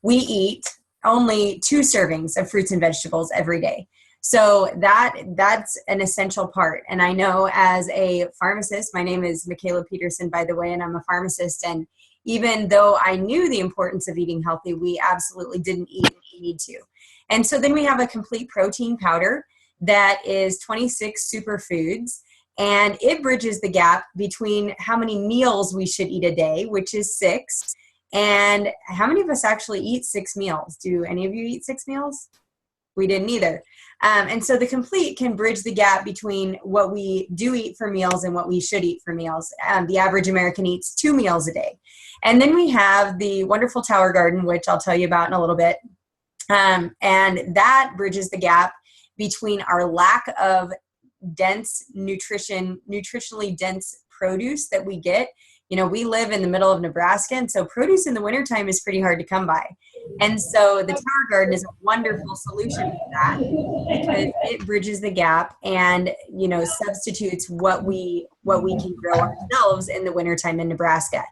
we eat only 2 servings of fruits and vegetables every day. So that's an essential part. And I know as a pharmacist, my name is Michala Petersen, by the way, and I'm a pharmacist. And even though I knew the importance of eating healthy, we absolutely didn't eat what we need to. And so then we have a complete protein powder that is 26 superfoods, and it bridges the gap between how many meals we should eat a day, which is 6, and how many of us actually eat 6 meals. Do any of you eat 6 meals? We didn't either. And so the complete can bridge the gap between what we do eat for meals and what we should eat for meals. The average American eats 2 meals a day. And then we have the wonderful Tower Garden, which I'll tell you about in a little bit. And that bridges the gap between our lack of nutritionally dense produce that we get. You know, we live in the middle of Nebraska, and so produce in the wintertime is pretty hard to come by. And so the Tower Garden is a wonderful solution for that, because it bridges the gap and, you know, substitutes what we can grow ourselves in the wintertime in Nebraska.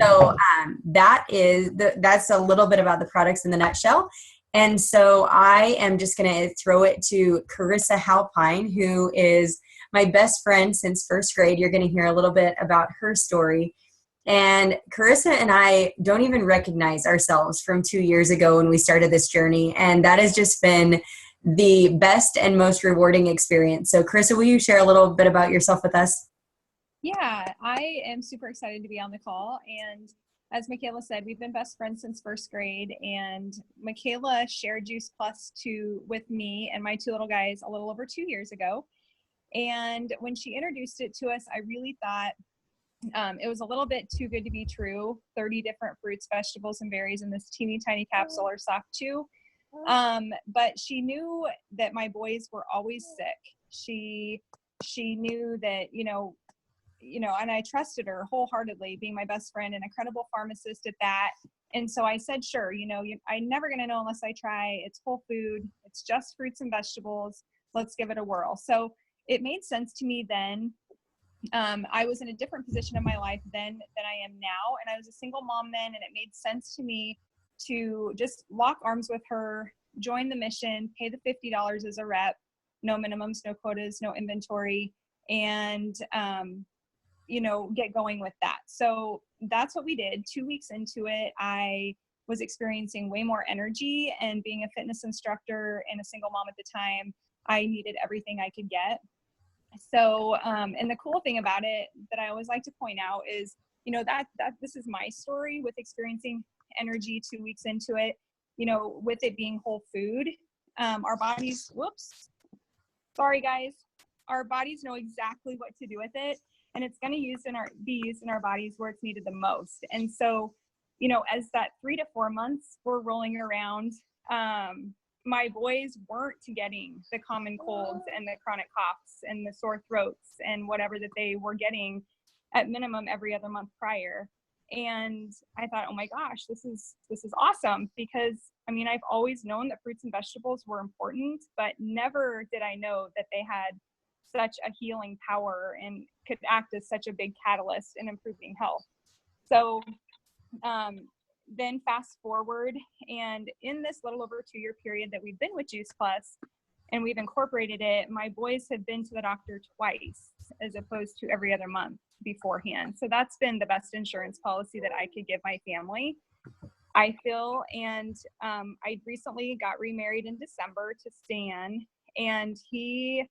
So that's a little bit about the products in the nutshell. And so I am just going to throw it to Karisa Halpine, who is my best friend since first grade. You're going to hear a little bit about her story. And Karisa and I don't even recognize ourselves from 2 years ago when we started this journey. And that has just been the best and most rewarding experience. So Karisa, will you share a little bit about yourself with us? Yeah, I am super excited to be on the call. And as Michala said, we've been best friends since first grade, and Michala shared Juice Plus with me and my 2 little guys a little over 2 years ago. And when she introduced it to us, I really thought it was a little bit too good to be true. 30 different fruits, vegetables, and berries in this teeny tiny capsule or soft chew. But she knew that my boys were always sick. She knew that, and I trusted her wholeheartedly, being my best friend and a credible pharmacist at that. And so I said, sure, I'm never going to know unless I try. It's whole food. It's just fruits and vegetables. Let's give it a whirl. So it made sense to me then. I was in a different position in my life then than I am now. And I was a single mom then, and it made sense to me to just lock arms with her, join the mission, pay the $50 as a rep, no minimums, no quotas, no inventory, and get going with that. So that's what we did. 2 weeks into it, I was experiencing way more energy, and being a fitness instructor and a single mom at the time, I needed everything I could get. So, and the cool thing about it that I always like to point out is, that this is my story with experiencing energy 2 weeks into it, with it being whole food. Our bodies, sorry guys, our bodies know exactly what to do with it, and it's going to be used in our bodies where it's needed the most. And so, as that 3 to 4 months were rolling around, my boys weren't getting the common colds and the chronic coughs and the sore throats and whatever that they were getting at minimum every other month prior. And I thought, oh my gosh, this is awesome, because I've always known that fruits and vegetables were important, but never did I know that they had such a healing power and could act as such a big catalyst in improving health. So then fast forward, and in this little over 2 year period that we've been with Juice Plus and we've incorporated it, my boys have been to the doctor twice as opposed to every other month beforehand. So that's been the best insurance policy that I could give my family, I feel. And I recently got remarried in December to Stan, and he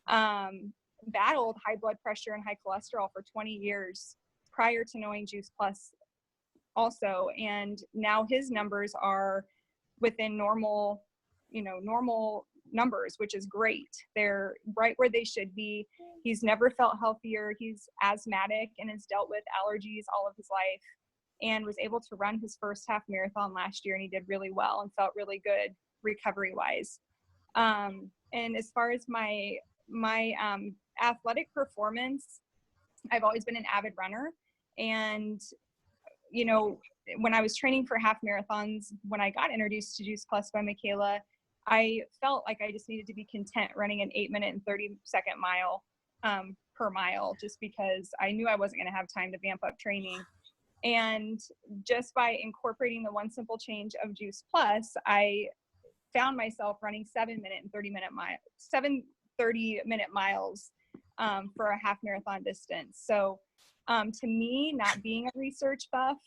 battled high blood pressure and high cholesterol for 20 years prior to knowing Juice Plus also. And now his numbers are within normal numbers, which is great. They're right where they should be. He's never felt healthier. He's asthmatic and has dealt with allergies all of his life, and was able to run his first half marathon last year, and he did really well and felt really good recovery wise. And as far as my athletic performance, I've always been an avid runner. And when I was training for half marathons, when I got introduced to Juice Plus by Michala, I felt like I just needed to be content running an 8-minute and 30-second mile per mile, just because I knew I wasn't going to have time to vamp up training. And just by incorporating the one simple change of Juice Plus, I found myself running 30-minute miles for a half marathon distance. So to me, not being a research buff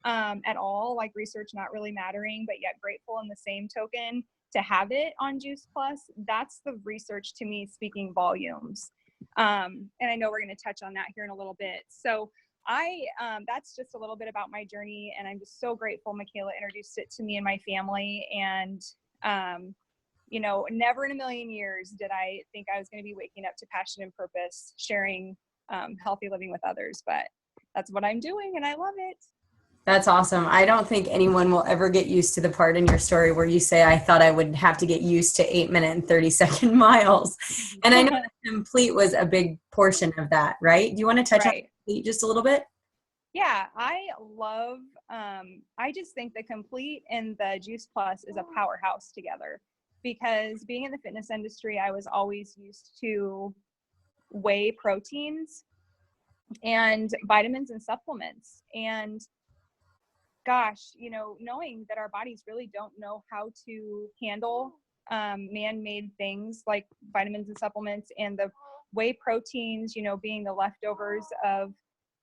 at all, like research not really mattering, but yet grateful in the same token to have it on Juice Plus, that's the research to me speaking volumes. And I know we're going to touch on that here in a little bit. So that's just a little bit about my journey, and I'm just so grateful Michaela introduced it to me and my family. And you know, never in a million years did I think I was going to be waking up to passion and purpose, sharing healthy living with others, but that's what I'm doing and I love it. That's awesome. I don't think anyone will ever get used to the part in your story where you say, I thought I would have to get used to 8-minute and 30-second miles. And I know that Complete was a big portion of that, right? Do you want to touch on Complete just a little bit? Yeah, I love, I just think the Complete and the Juice Plus is a powerhouse together, because being in the fitness industry, I was always used to whey proteins and vitamins and supplements. And gosh, you know, knowing that our bodies really don't know how to handle man-made things like vitamins and supplements, and the whey proteins, you know, being the leftovers of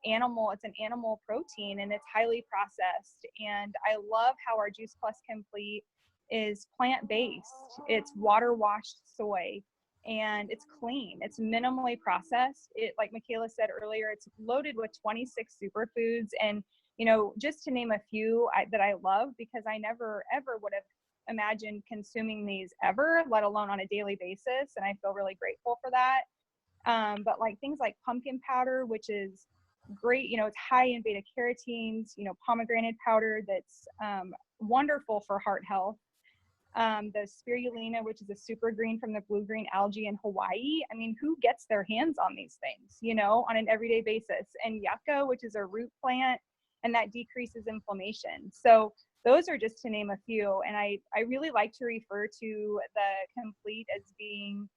it's an animal protein and it's highly processed. And I love how our Juice Plus Complete is plant-based. It's water washed soy and it's clean. It's minimally processed. It, like Michaela said earlier, it's loaded with 26 superfoods. And, you know, just to name a few that I love, because I never ever would have imagined consuming these ever, let alone on a daily basis. And I feel really grateful for that. But like things like pumpkin powder, which is great, you know, it's high in beta carotenes, you know, pomegranate powder that's wonderful for heart health. The spirulina, which is a super green from the blue green algae in Hawaii. I mean, who gets their hands on these things, you know, on an everyday basis? And yucca, which is a root plant, and that decreases inflammation. So those are just to name a few. And I really like to refer to the Complete as being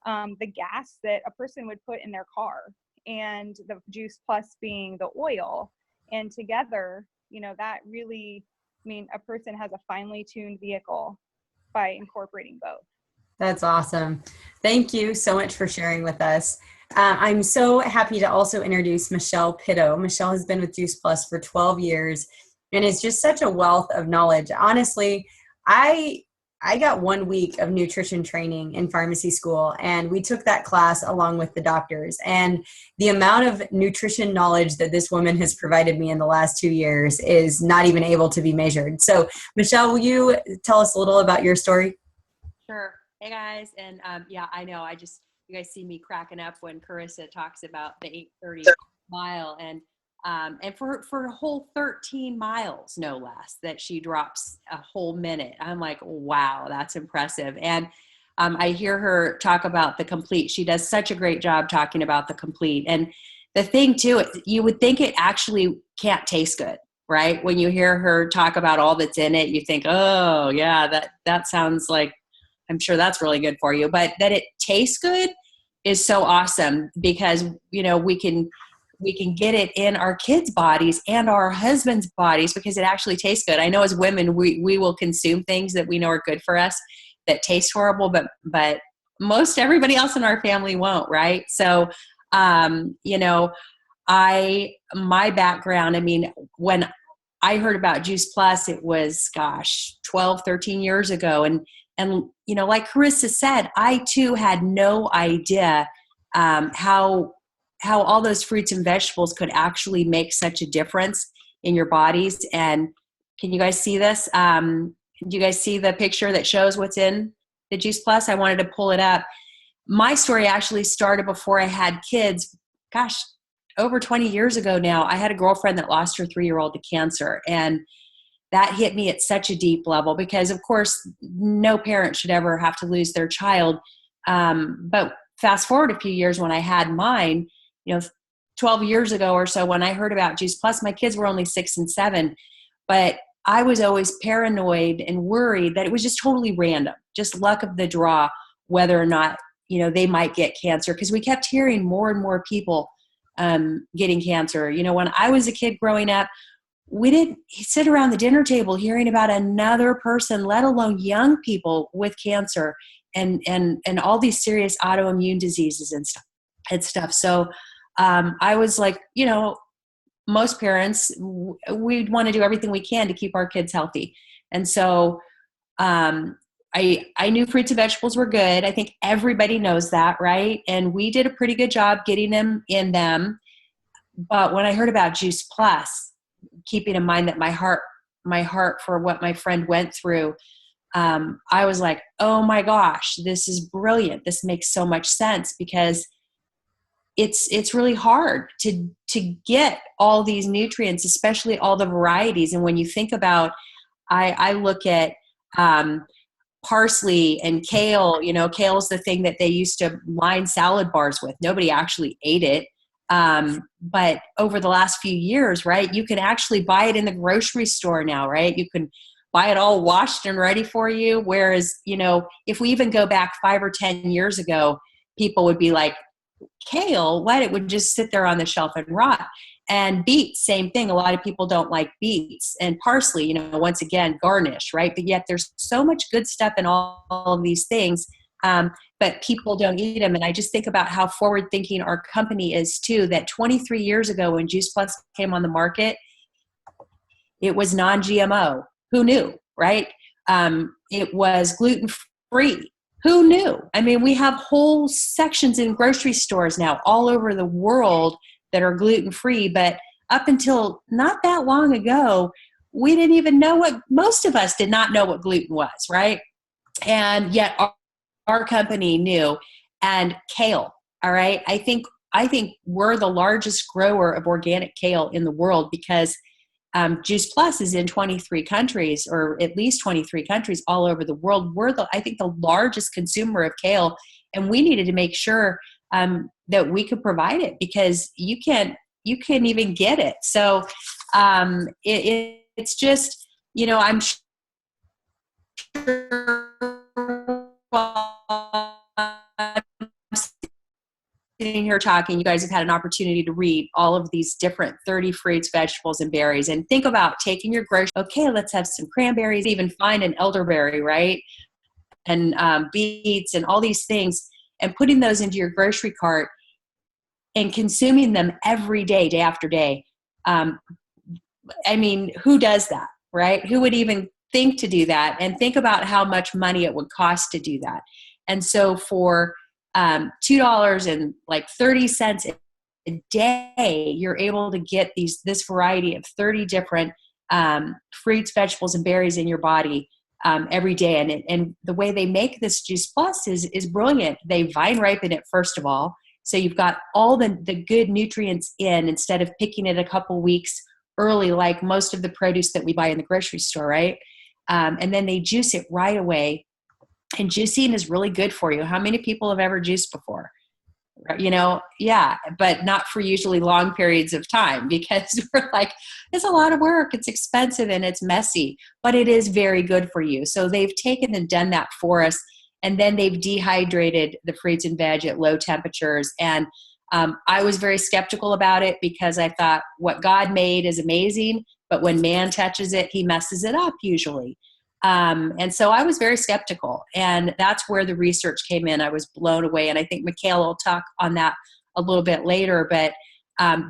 the gas that a person would put in their car, and the Juice Plus being the oil. And together, you know, that really, I mean, a person has a finely tuned vehicle by incorporating both. That's awesome. Thank you so much for sharing with us. I'm so happy to also introduce Michele Pitto. Michele has been with Juice Plus for 12 years and is just such a wealth of knowledge. Honestly, I got 1 week of nutrition training in pharmacy school, and we took that class along with the doctors. And the amount of nutrition knowledge that this woman has provided me in the last 2 years is not even able to be measured. So, Michele, will you tell us a little about your story? Sure. Hey guys. And yeah, I know you guys see me cracking up when Karisa talks about the 8:30 mile, and for a whole 13 miles, no less, that she drops a whole minute. I'm like, wow, that's impressive. And I hear her talk about the Complete. She does such a great job talking about the Complete. And the thing too, you would think it actually can't taste good, right? When you hear her talk about all that's in it, you think, oh yeah, that sounds like, I'm sure that's really good for you. But that it tastes good is so awesome, because, you know, we can get it in our kids' bodies and our husbands' bodies because it actually tastes good. I know as women, we will consume things that we know are good for us that taste horrible, but most everybody else in our family won't, right? So, you know, my background, I mean, when I heard about Juice Plus, it was, 12, 13 years ago. And, you know, like Karisa said, I too had no idea how all those fruits and vegetables could actually make such a difference in your bodies. And can you guys see this? Do you guys see the picture that shows what's in the Juice Plus? I wanted to pull it up. My story actually started before I had kids. Over 20 years ago now. I had a girlfriend that lost her 3-year-old to cancer. And that hit me at such a deep level because, of course, no parent should ever have to lose their child. But fast forward a few years when I had mine, you know, 12 years ago or so, when I heard about Juice Plus, my kids were only 6 and 7, but I was always paranoid and worried that it was just totally random, just luck of the draw, whether or not, you know, they might get cancer. Because we kept hearing more and more people getting cancer. You know, when I was a kid growing up, we didn't sit around the dinner table hearing about another person, let alone young people with cancer and all these serious autoimmune diseases and stuff. So I was like, you know, most parents, we'd want to do everything we can to keep our kids healthy. And so I knew fruits and vegetables were good. I think everybody knows that, right? And we did a pretty good job getting them in them. But when I heard about Juice Plus, keeping in mind that my heart for what my friend went through, I was like, oh my gosh, this is brilliant. This makes so much sense, because it's really hard to get all these nutrients, especially all the varieties. And when you think about, I look at parsley and kale. You know, kale's the thing that they used to line salad bars with. Nobody actually ate it. But over the last few years, right, you can actually buy it in the grocery store now, right? You can buy it all washed and ready for you. Whereas, you know, if we even go back 5 or 10 years ago, people would be like, kale, what? It would just sit there on the shelf and rot. And beets, same thing. A lot of people don't like beets. And parsley, you know, once again, garnish, right? But yet there's so much good stuff in all of these things. But people don't eat them. And I just think about how forward thinking our company is too, that 23 years ago when Juice Plus came on the market, it was non-GMO. Who knew, right? It was gluten-free. Who knew? I mean, we have whole sections in grocery stores now all over the world that are gluten-free. But up until not that long ago, we didn't even know most of us did not know what gluten was, right? And yet our company knew. And kale, all right? I think we're the largest grower of organic kale in the world, because Juice Plus is in 23 countries, or at least 23 countries all over the world. We're I think the largest consumer of kale, and we needed to make sure that we could provide it, because you can't even get it. So it's just, you know, I'm sure sitting here talking, you guys have had an opportunity to read all of these different 30 fruits, vegetables, and berries, and think about taking your grocery. Okay, let's have some cranberries, even find an elderberry, right? And beets and all these things, and putting those into your grocery cart and consuming them every day, day after day. I mean, who does that, right? Who would even think to do that? And think about how much money it would cost to do that. And so for $2.30 a day, you're able to get this variety of 30 different fruits, vegetables, and berries in your body every day. And the way they make this Juice Plus is brilliant. They vine ripen it, first of all. So you've got all the good nutrients in, instead of picking it a couple weeks early, like most of the produce that we buy in the grocery store, right? And then they juice it right away. And juicing is really good for you. How many people have ever juiced before? You know, yeah, but not for usually long periods of time, because we're like, it's a lot of work, it's expensive, and it's messy, but it is very good for you. So they've taken and done that for us. And then they've dehydrated the fruits and veg at low temperatures. And I was very skeptical about it, because I thought what God made is amazing, but when man touches it, he messes it up usually. And so I was very skeptical, and that's where the research came in. I was blown away. And I think Michele will talk on that a little bit later, but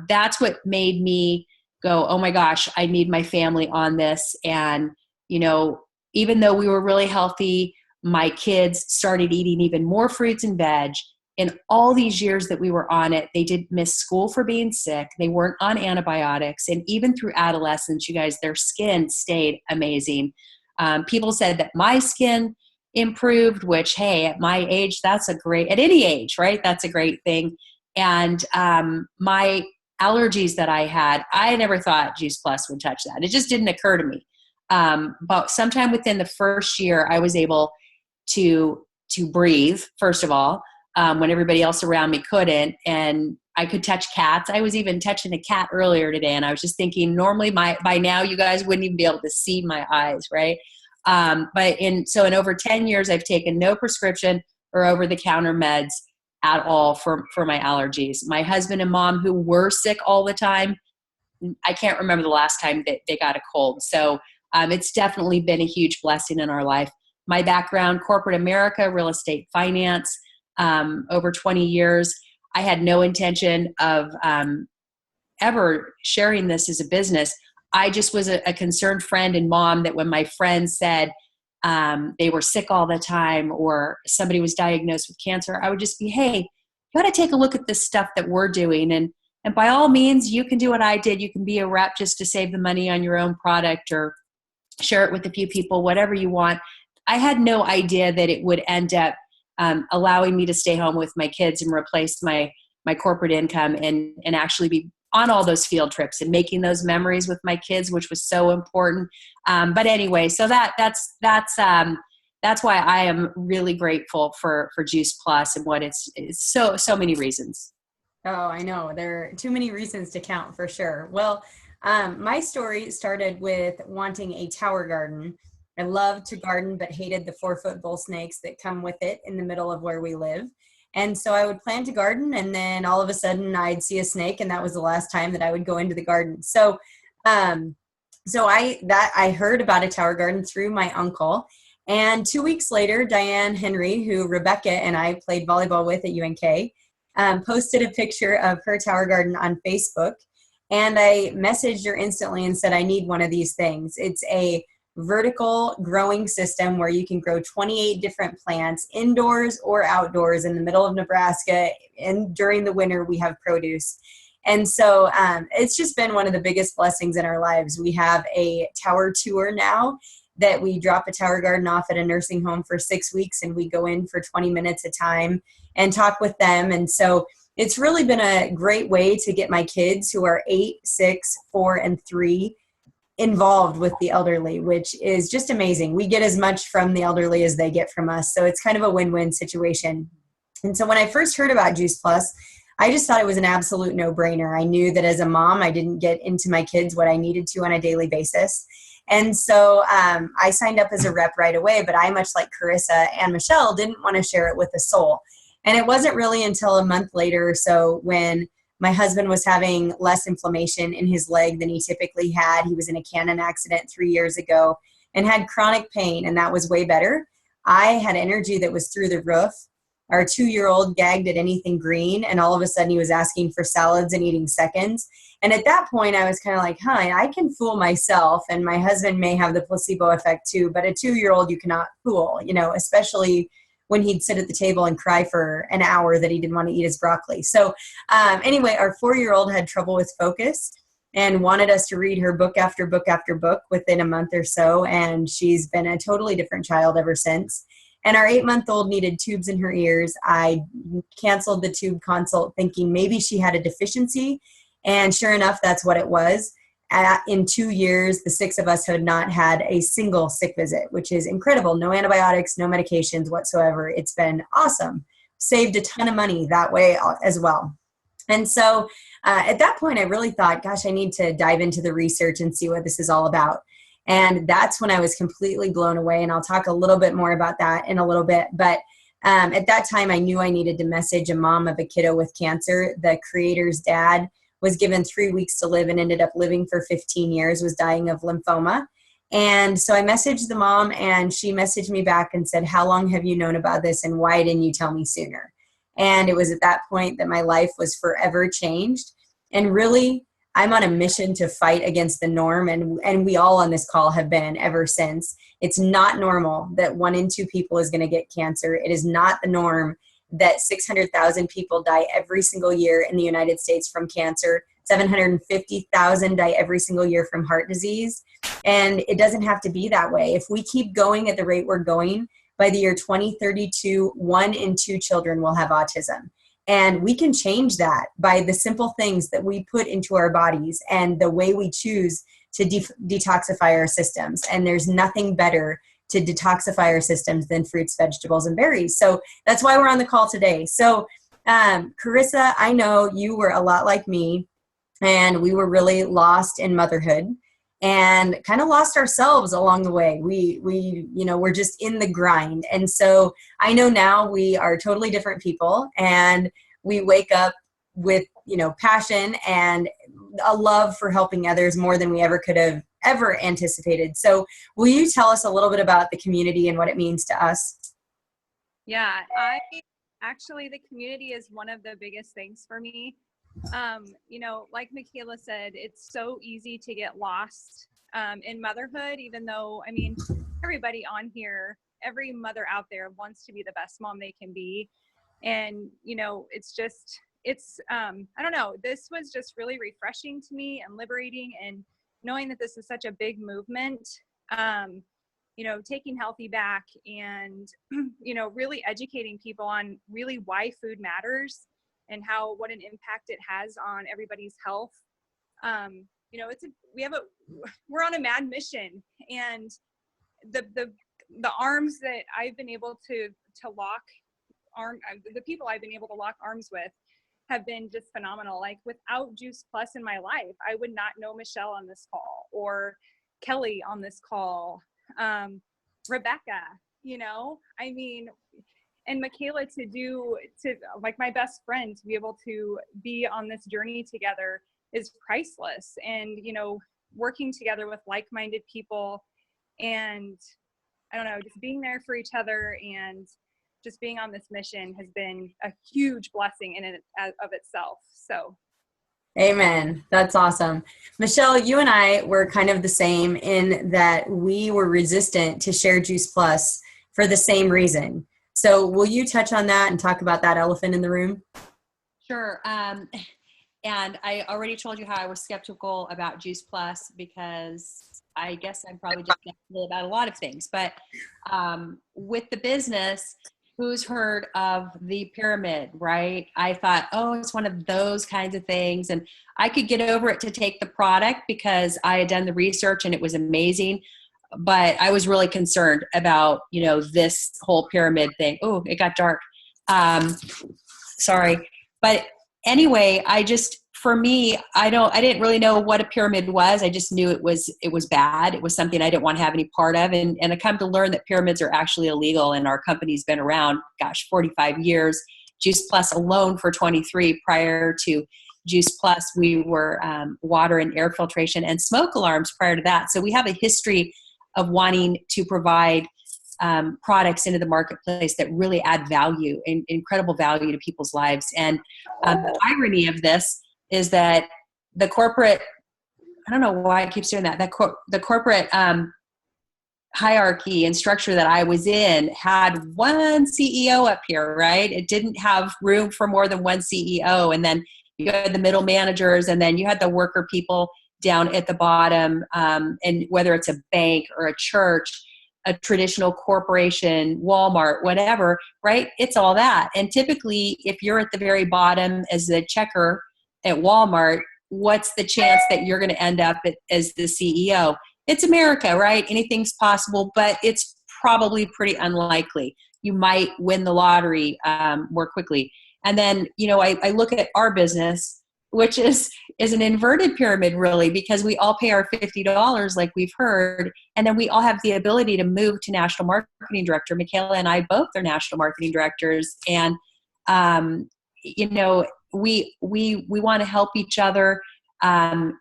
that's what made me go, oh my gosh, I need my family on this. And, you know, even though we were really healthy, my kids started eating even more fruits and veg. In all these years that we were on it, they didn't miss school for being sick. They weren't on antibiotics. And even through adolescence, you guys, their skin stayed amazing. People said that my skin improved, which, hey, at my age, at any age, right? That's a great thing. And my allergies that I had, I never thought Juice Plus would touch that. It just didn't occur to me. But sometime within the first year, I was able to breathe, first of all, when everybody else around me couldn't. And I could touch cats. I was even touching a cat earlier today. And I was just thinking, normally by now you guys wouldn't even be able to see my eyes, right? But in over 10 years, I've taken no prescription or over-the-counter meds at all for my allergies. My husband and mom, who were sick all the time, I can't remember the last time that they got a cold. So it's definitely been a huge blessing in our life. My background, corporate America, real estate finance, over 20 years. I had no intention of ever sharing this as a business. I just was a concerned friend and mom that when my friends said they were sick all the time or somebody was diagnosed with cancer, I would just be, hey, you got to take a look at this stuff that we're doing. And by all means, you can do what I did. You can be a rep just to save the money on your own product or share it with a few people, whatever you want. I had no idea that it would end up allowing me to stay home with my kids and replace my corporate income and actually be on all those field trips and making those memories with my kids, which was so important. But anyway, so that's why I am really grateful for Juice Plus and what it's so many reasons. Oh, I know. There are too many reasons to count for sure. Well, my story started with wanting a tower garden. I loved to garden, but hated the 4-foot bull snakes that come with it in the middle of where we live. And so I would plan to garden, and then all of a sudden I'd see a snake, and that was the last time that I would go into the garden. So, I heard about a tower garden through my uncle. And 2 weeks later, Diane Henry, who Rebecca and I played volleyball with at UNK, posted a picture of her tower garden on Facebook. And I messaged her instantly and said, I need one of these things. It's a vertical growing system where you can grow 28 different plants indoors or outdoors in the middle of Nebraska. And during the winter, we have produce. And so it's just been one of the biggest blessings in our lives. We have a tower tour now that we drop a tower garden off at a nursing home for 6 weeks, and we go in for 20 minutes a time and talk with them. And so it's really been a great way to get my kids, who are 8, 6, 4, and 3, involved with the elderly, which is just amazing. We get as much from the elderly as they get from us. So it's kind of a win-win situation. And so when I first heard about Juice Plus, I just thought it was an absolute no-brainer. I knew that as a mom, I didn't get into my kids what I needed to on a daily basis. And so I signed up as a rep right away, but I, much like Karisa and Michelle, didn't want to share it with a soul. And it wasn't really until a month later or so, when my husband was having less inflammation in his leg than he typically had. He was in a cannon accident 3 years ago and had chronic pain, and that was way better. I had energy that was through the roof. Our 2-year-old gagged at anything green, and all of a sudden he was asking for salads and eating seconds. And at that point, I was kind of like, I can fool myself, and my husband may have the placebo effect too, but a 2-year-old you cannot fool, especially when he'd sit at the table and cry for an hour that he didn't want to eat his broccoli. So anyway, our 4-year-old had trouble with focus and wanted us to read her book after book after book within a month or so. And she's been a totally different child ever since. And our 8-month-old needed tubes in her ears. I canceled the tube consult thinking maybe she had a deficiency. And sure enough, that's what it was. In 2 years, the 6 of us had not had a single sick visit, which is incredible. No antibiotics, no medications whatsoever. It's been awesome. Saved a ton of money that way as well. And so at that point, I really thought, gosh, I need to dive into the research and see what this is all about. And that's when I was completely blown away. And I'll talk a little bit more about that in a little bit. But at that time, I knew I needed to message a mom of a kiddo with cancer. The creator's dad was given 3 weeks to live and ended up living for 15 years, was dying of lymphoma. And so I messaged the mom, and she messaged me back and said, how long have you known about this, and why didn't you tell me sooner? And it was at that point that my life was forever changed. And really, I'm on a mission to fight against the norm, and we all on this call have been ever since. It's not normal that 1 in 2 people is going to get cancer. It is not the norm that 600,000 people die every single year in the United States from cancer. 750,000 die every single year from heart disease. And it doesn't have to be that way. If we keep going at the rate we're going, by the year 2032, 1 in 2 children will have autism. And we can change that by the simple things that we put into our bodies and the way we choose to detoxify our systems. And there's nothing better to detoxify our systems than fruits, vegetables, and berries. So that's why we're on the call today. So Karisa, I know you were a lot like me, and we were really lost in motherhood and kind of lost ourselves along the way. We're just in the grind. And so I know now we are totally different people, and we wake up with, passion and a love for helping others more than we ever could have ever anticipated. So will you tell us a little bit about the community and what it means to us? Yeah, the community is one of the biggest things for me. Like Michala said, it's so easy to get lost in motherhood, even though, I mean, everybody on here, every mother out there wants to be the best mom they can be. And, I don't know, this was just really refreshing to me and liberating, and knowing that this is such a big movement, taking healthy back and, really educating people on really why food matters and what an impact it has on everybody's health. We're on a mad mission, and the arms that I've been able to lock the people I've been able to lock arms with have been just phenomenal. Like, without Juice Plus in my life, I would not know Michelle on this call, or Kelly on this call, Rebecca, and Michala, like, my best friend, to be able to be on this journey together is priceless. And, working together with like-minded people, and I don't know, just being there for each other and just being on this mission has been a huge blessing in and of itself. So. Amen. That's awesome. Michelle, you and I were kind of the same in that we were resistant to share Juice Plus for the same reason. So will you touch on that and talk about that elephant in the room? Sure. And I already told you how I was skeptical about Juice Plus, because I guess I'm probably just skeptical about a lot of things. But with the business, who's heard of the pyramid, right? I thought, oh, it's one of those kinds of things. And I could get over it to take the product because I had done the research and it was amazing. But I was really concerned about, this whole pyramid thing. Oh, it got dark. Sorry. But anyway, for me, I didn't really know what a pyramid was. I just knew it was bad. It was something I didn't want to have any part of. And I come to learn that pyramids are actually illegal, and our company's been around, 45 years. Juice Plus alone for 23. Prior to Juice Plus, we were water and air filtration and smoke alarms prior to that. So we have a history of wanting to provide products into the marketplace that really add value, and incredible value to people's lives. And the irony of this is that the corporate, I don't know why it keeps doing that, the corporate hierarchy and structure that I was in had one CEO up here, right? It didn't have room for more than one CEO. And then you had the middle managers, and then you had the worker people down at the bottom. And whether it's a bank or a church, a traditional corporation, Walmart, whatever, right? It's all that. And typically, if you're at the very bottom as the checker at Walmart, what's the chance that you're going to end up as the CEO? It's America, right? Anything's possible, but it's probably pretty unlikely. You might win the lottery more quickly. And then, I look at our business, which is an inverted pyramid, really, because we all pay our $50, like we've heard, and then we all have the ability to move to national marketing director. Michala and I both are national marketing directors, and we want to help each other.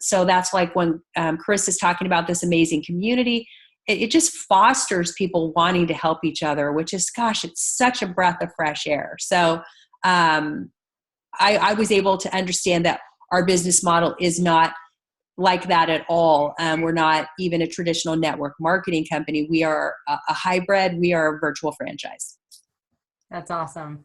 So that's like when Karisa's talking about this amazing community, it just fosters people wanting to help each other, which is, it's such a breath of fresh air. So I was able to understand that our business model is not like that at all. We're not even a traditional network marketing company. We are a hybrid. We are a virtual franchise. That's awesome.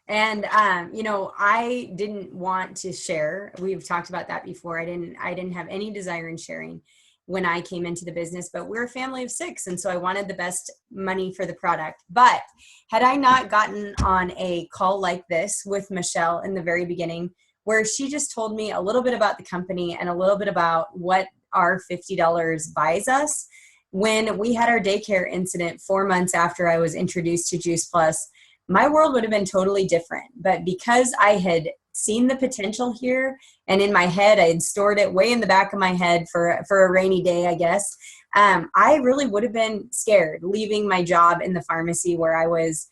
And, I didn't want to share. We've talked about that before. I didn't have any desire in sharing when I came into the business, but we're a family of 6. And so I wanted the best money for the product. But had I not gotten on a call like this with Michelle in the very beginning, where she just told me a little bit about the company and a little bit about what our $50 buys us, when we had our daycare incident 4 months after I was introduced to Juice Plus, my world would have been totally different. But because I had seen the potential here, and in my head, I had stored it way in the back of my head for a rainy day, I guess, I really would have been scared leaving my job in the pharmacy where I was,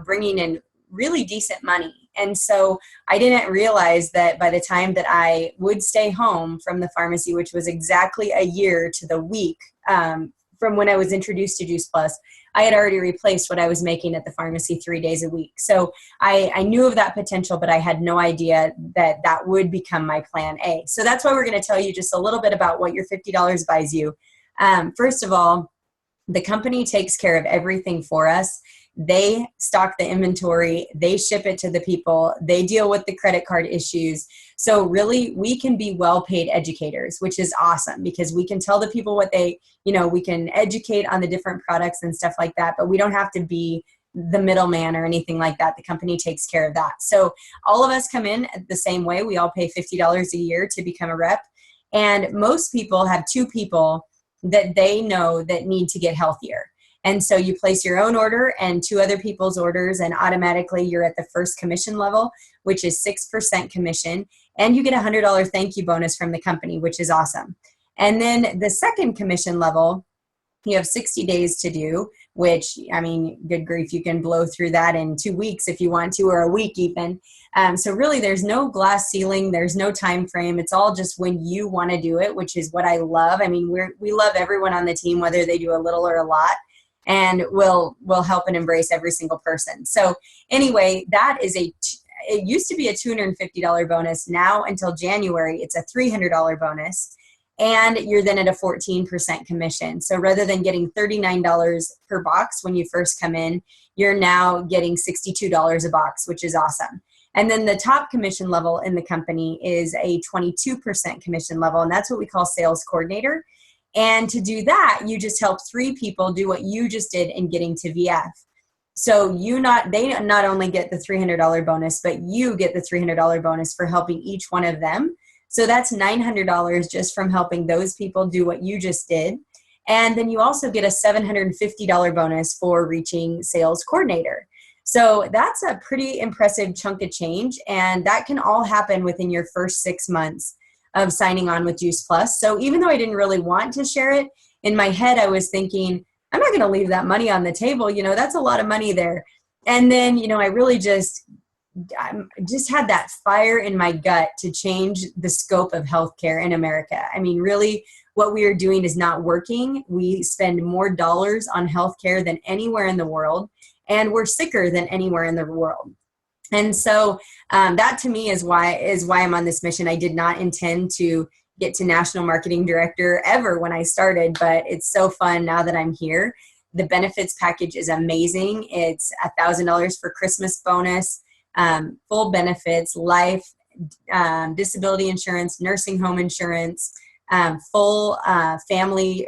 bringing in really decent money. And so I didn't realize that by the time that I would stay home from the pharmacy, which was exactly a year to the week from when I was introduced to Juice Plus, I had already replaced what I was making at the pharmacy 3 days a week. So I knew of that potential, but I had no idea that that would become my plan A. So that's why we're going to tell you just a little bit about what your $50 buys you. First of all, the company takes care of everything for us. They stock the inventory, they ship it to the people, they deal with the credit card issues. So really, we can be well-paid educators, which is awesome because we can tell the people what they, we can educate on the different products and stuff like that, but we don't have to be the middleman or anything like that. The company takes care of that. So all of us come in the same way. We all pay $50 a year to become a rep. And most people have 2 people that they know that need to get healthier. And so you place your own order and 2 other people's orders, and automatically you're at the first commission level, which is 6% commission. And you get a $100 thank you bonus from the company, which is awesome. And then the second commission level, you have 60 days to do, which, I mean, good grief, you can blow through that in 2 weeks if you want to, or a week even. So really, there's no glass ceiling. There's no time frame. It's all just when you want to do it, which is what I love. I mean, we love everyone on the team, whether they do a little or a lot, and we'll help and embrace every single person. So anyway, that is it used to be a $250 bonus. Now until January, it's a $300 bonus. And you're then at a 14% commission. So rather than getting $39 per box when you first come in, you're now getting $62 a box, which is awesome. And then the top commission level in the company is a 22% commission level, and that's what we call sales coordinator. And to do that, you just help 3 people do what you just did in getting to VF. So they not only get the $300 bonus, but you get the $300 bonus for helping each one of them. So that's $900 just from helping those people do what you just did. And then you also get a $750 bonus for reaching sales coordinator. So that's a pretty impressive chunk of change. And that can all happen within your first 6 months of signing on with Juice Plus. So even though I didn't really want to share it, in my head, I was thinking, I'm not going to leave that money on the table. That's a lot of money there. And then, I really just had that fire in my gut to change the scope of healthcare in America. I mean, really, what we are doing is not working. We spend more dollars on healthcare than anywhere in the world, and we're sicker than anywhere in the world. And so that to me is why I'm on this mission. I did not intend to get to national marketing director ever when I started, but it's so fun now that I'm here. The benefits package is amazing. It's $1,000 for Christmas bonus. Full benefits, life, disability insurance, nursing home insurance, full family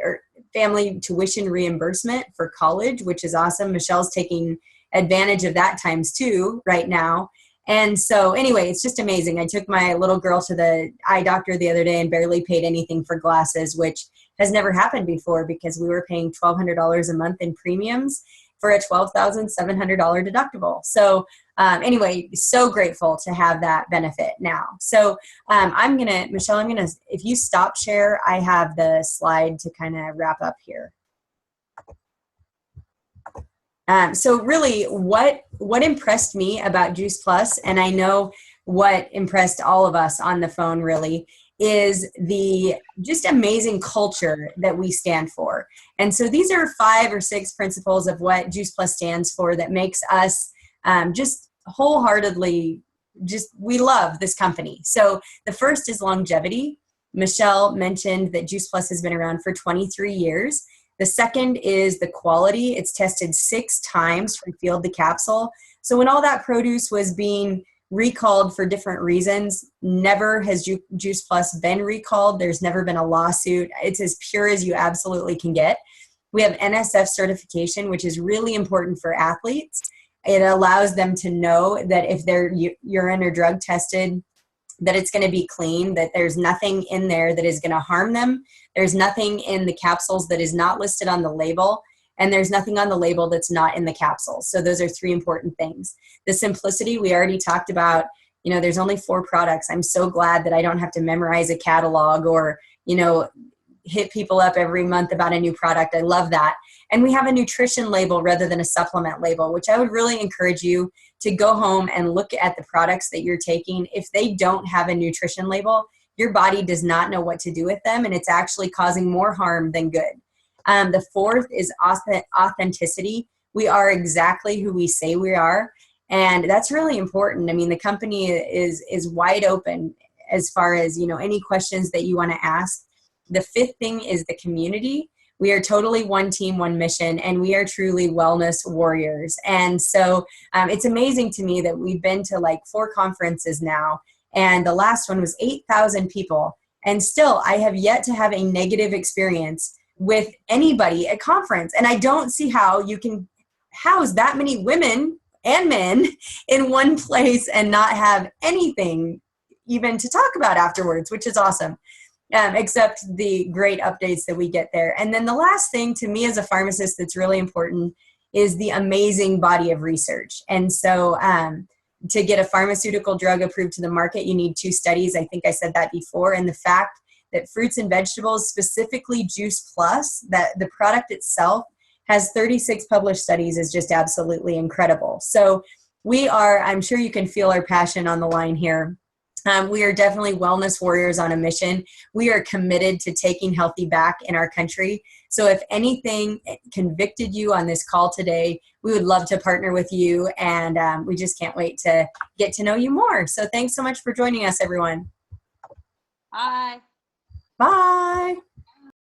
tuition reimbursement for college, which is awesome. Michelle's taking advantage of that times 2 right now. And so anyway, it's just amazing. I took my little girl to the eye doctor the other day and barely paid anything for glasses, which has never happened before because we were paying $1,200 a month in premiums for a $12,700 deductible. So anyway, so grateful to have that benefit now. So Michelle, if you stop share, I have the slide to kind of wrap up here. So really what impressed me about Juice Plus, and I know what impressed all of us on the phone really, is the just amazing culture that we stand for. And so these are 5 or 6 principles of what Juice Plus stands for that makes us just wholeheartedly, we love this company. So the first is longevity. Michelle mentioned that Juice Plus has been around for 23 years. The second is the quality. It's tested 6 times from field to capsule. So when all that produce was being recalled for different reasons, never has Juice Plus been recalled. There's never been a lawsuit. It's as pure as you absolutely can get. We have NSF certification, which is really important for athletes. It allows them to know that if they're urine or drug tested, that it's going to be clean, that there's nothing in there that is going to harm them. There's nothing in the capsules that is not listed on the label, and there's nothing on the label that's not in the capsules. So those are 3 important things. The simplicity, we already talked about, there's only 4 products. I'm so glad that I don't have to memorize a catalog or, hit people up every month about a new product. I love that. And we have a nutrition label rather than a supplement label, which I would really encourage you to go home and look at the products that you're taking. If they don't have a nutrition label, your body does not know what to do with them, and it's actually causing more harm than good. The fourth is authenticity. We are exactly who we say we are, and that's really important. I mean, the company is wide open as far as, you know, any questions that you want to ask. The fifth thing is the community. We are totally one team, one mission, and we are truly wellness warriors. And so it's amazing to me that we've been to like 4 conferences now, and the last one was 8,000 people. And still, I have yet to have a negative experience with anybody at conference. And I don't see how you can house that many women and men in one place and not have anything even to talk about afterwards, which is awesome. Except the great updates that we get there. And then the last thing to me as a pharmacist that's really important is the amazing body of research. And so to get a pharmaceutical drug approved to the market, you need 2 studies. I think I said that before. And the fact that fruits and vegetables, specifically Juice Plus, that the product itself has 36 published studies is just absolutely incredible. So we are, I'm sure you can feel our passion on the line here. We are definitely wellness warriors on a mission. We are committed to taking healthy back in our country. So if anything convicted you on this call today, we would love to partner with you. And we just can't wait to get to know you more. So thanks so much for joining us, everyone. Bye. Bye.